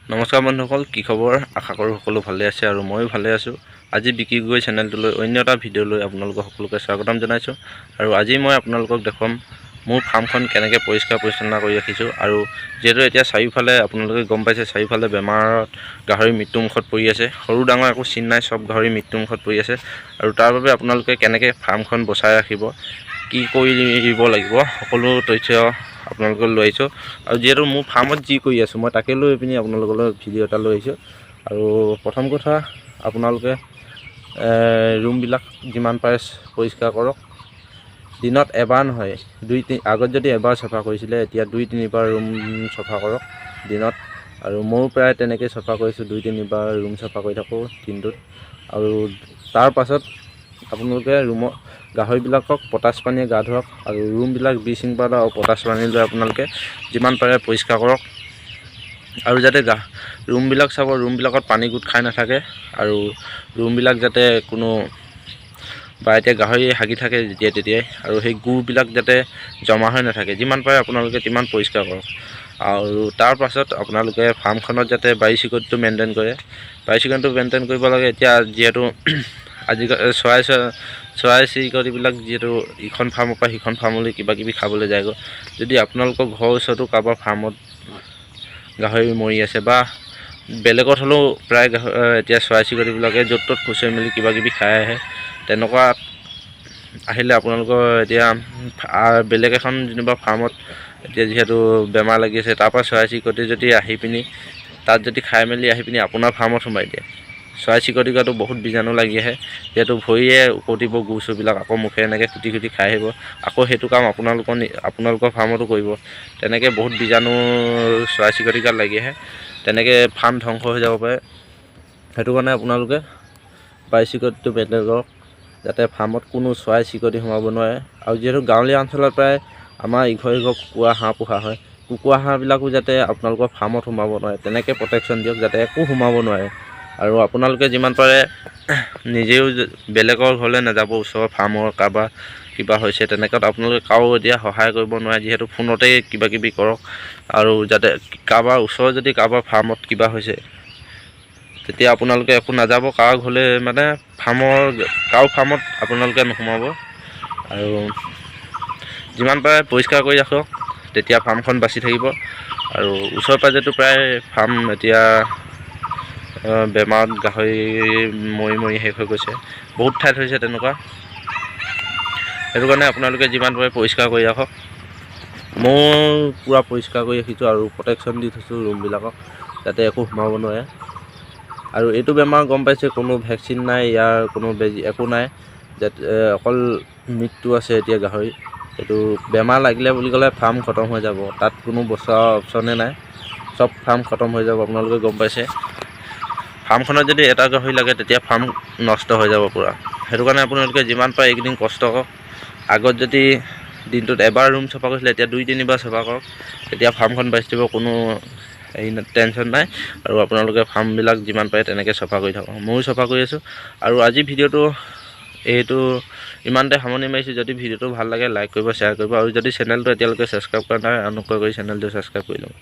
নমস্কাৰ বন্ধুসকল, কি খবৰ? আশা কৰোঁ সকলো ভালে আছে আৰু ময়ো ভালে আছোঁ। আজি বিকি গগৈ চেনেলটোলৈ অন্য এটা ভিডিঅ' লৈ আপোনালোকক সকলোকে স্বাগতম জনাইছোঁ। আৰু আজি মই আপোনালোকক দেখুৱাম মোৰ ফাৰ্মখন কেনেকৈ পৰিষ্কাৰ পৰিচ্ছন্নতা কৰি ৰাখিছোঁ। আৰু যিহেতু এতিয়া চাৰিওফালে আপোনালোকে গম পাইছে, চাৰিওফালে বেমাৰত গাহৰি মৃত্যুমুখত পৰি আছে। সৰু ডাঙৰ একো চিন নাই, চব গাহৰি মৃত্যুমুখত পৰি আছে। আৰু তাৰ বাবে আপোনালোকে কেনেকৈ ফাৰ্মখন বচাই ৰাখিব, কি কৰিব লাগিব, সকলো তথ্য আপোনালোকক লৈ আহিছোঁ। আৰু যিহেতু মোৰ ফাৰ্মত যি কৰি আছোঁ মই তাকে লৈ পিনি আপোনালোকলৈ ভিডিঅ' এটা লৈ আহিছোঁ। আৰু প্ৰথম কথা, আপোনালোকে ৰুমবিলাক যিমান পাৰে পৰিষ্কাৰ কৰক। দিনত এবাৰ নহয়, আগত যদি এবাৰ চাফা কৰিছিলে, এতিয়া 2-3বাৰ ৰুম চাফা কৰক দিনত। আৰু ময়ো প্ৰায় তেনেকৈ চাফা কৰিছোঁ, 2-3বাৰ ৰুম চাফা কৰি থাকোঁ দিনটোত। আৰু তাৰ পাছত আপোনালোকে গাহৰিবিলাকক পটাছ পানীয়ে গা ধুৱাওক। আৰু ৰুমবিলাক ব্লিচিং পাউডাৰ আৰু পটাছ পানী লৈ আপোনালোকে যিমান পাৰে পৰিষ্কাৰ কৰক। আৰু যাতে ৰুমবিলাক চাব, ৰুমবিলাকত পানী গোট খাই নাথাকে। আৰু ৰুমবিলাক যাতে এতিয়া গাহৰি হাগি থাকে যেতিয়াই তেতিয়াই, আৰু সেই গুবিলাক যাতে জমা হৈ নাথাকে, যিমান পাৰে আপোনালোকে তিমান পৰিষ্কাৰ কৰক। আৰু তাৰ পাছত আপোনালোকে ফাৰ্মখনত যাতে বায়ু চিকিউৰিটিটো মেইনটেইন কৰে। বায়ু চিকিউৰিটিটো মেইনটেইন কৰিব লাগে। এতিয়া যিহেতু আজিকালি চৰাই চিৰিকটিবিলাক যিহেতু ইখন ফাৰ্মৰ পৰা সিখন ফাৰ্মলৈ কিবাকিবি খাবলৈ যায়গৈ। যদি আপোনালোকৰ ঘৰৰ ওচৰতো কাৰোবাৰ ফাৰ্মত গাহৰি মৰি আছে, বা বেলেগত হ'লেও প্ৰায় এতিয়া চৰাই চিৰিকটিবিলাকে য'ত ত'ত খুচৰি মেলি কিবাকিবি খাই আহে। তেনেকুৱা আহিলে আপোনালোকৰ এতিয়া বেলেগ এখন যেনিবা ফাৰ্মত এতিয়া যিহেতু বেমাৰ লাগি আছে, তাৰপৰা চৰাই চিৰিকটি যদি আহি পিনি তাত যদি খাই মেলি আহি পিনি আপোনাৰ ফাৰ্মত সোমাই দিয়ে, চৰাই চিৰিকটি গাতো বহুত বীজাণু লাগি আহে। যিহেতু ভৰিয়ে উপটিব গু চুবিলাক, আকৌ মুখে এনেকৈ খুটি খাই আহিব। আকৌ সেইটো কাম আপোনালোকৰ ফাৰ্মতো কৰিব। তেনেকৈ বহুত বীজাণু চৰাই চিৰিকটি গাত লাগি আহে, তেনেকৈ ফাৰ্ম ধ্বংস হৈ যাব পাৰে। সেইটো কাৰণে আপোনালোকে বায়ু চিকিউৰিটিটো মেইনটেইন কৰক, যাতে ফাৰ্মত কোনো চৰাই চিৰিকটি সোমাব নোৱাৰে। আৰু যিহেতু গাঁৱলীয়া অঞ্চলত প্ৰায় আমাৰ ইঘৰ কুকুৰা হাঁহ পোহা হয়, কুকুৰা হাঁহবিলাকো যাতে আপোনালোকৰ ফাৰ্মত সোমাব নোৱাৰে তেনেকৈ প্ৰটেকশ্যন দিয়ক, যাতে একো সোমাব নোৱাৰে। আৰু আপোনালোকে যিমান পাৰে নিজেও বেলেগৰ ঘৰলৈ নাযাব, ওচৰৰ ফাৰ্মৰ কাৰোবাৰ কিবা হৈছে তেনেকুৱাত আপোনালোকে কাৰো এতিয়া সহায় কৰিব নোৱাৰে, যিহেতু ফোনতেই কিবাকিবি কৰক। আৰু যাতে ওচৰৰ যদি কাৰোবাৰ ফাৰ্মত কিবা হৈছে, তেতিয়া আপোনালোকে একো নাযাব কাৰো ঘৰলৈ, মানে কাৰো ফাৰ্মত আপোনালোকে নোসোমাব। আৰু যিমান পাৰে পৰিষ্কাৰ কৰি ৰাখক, তেতিয়া ফাৰ্মখন বাচি থাকিব। আৰু ওচৰে পাঁজৰেতো প্ৰায় ফাৰ্ম এতিয়া বেমাৰত গাহৰি মৰি শেষ হৈ গৈছে, বহুত ঠাইত হৈছে তেনেকুৱা। সেইটো কাৰণে আপোনালোকে যিমান পাৰে পৰিষ্কাৰ কৰি ৰাখক। মই পূৰা পৰিষ্কাৰ কৰি ৰাখিছোঁ আৰু প্ৰটেকশ্যন দি থৈছোঁ ৰুমবিলাকক, যাতে একো সোমাব নোৱাৰে। আৰু এইটো বেমাৰ গম পাইছে, কোনো ভেকচিন নাই, ইয়াৰ কোনো বেজি একো নাই, যাতে অকল মৃত্যু আছে এতিয়া গাহৰি। এইটো বেমাৰ লাগিলে বুলি ক'লে ফাৰ্ম খতম হৈ যাব, তাত কোনো বচোৱা অপশ্যনে নাই, চব ফাৰ্ম খতম হৈ যাব। আপোনালোকে গম পাইছে, ফাৰ্মখনত যদি এটা গাহৰি লাগে তেতিয়া ফাৰ্ম নষ্ট হৈ যাব পূৰা। সেইটো কাৰণে আপোনালোকে যিমান পাৰে এইকেইদিন কষ্ট কৰক। আগত যদি দিনটোত এবাৰ ৰুম চাফা কৰিছিলে, এতিয়া 2-3বাৰ চাফা কৰক, তেতিয়া ফাৰ্মখন বাচি থাকিব, কোনো টেনশ্যন নাই। আৰু আপোনালোকে ফাৰ্মবিলাক যিমান পাৰে তেনেকৈ চাফা কৰি থাকক। ময়ো চাফা কৰি আছোঁ। আৰু আজি ভিডিঅ'টো ইমানতে সামৰণি মাৰিছোঁ। যদি ভিডিঅ'টো ভাল লাগে লাইক কৰিব, শ্বেয়াৰ কৰিব। আৰু যদি চেনেলটো এতিয়ালৈকে ছাবস্ক্ৰাইব কৰা নাই, অনুগ্ৰহ কৰি চেনেলটো ছাবস্ক্ৰাইব কৰি লওক।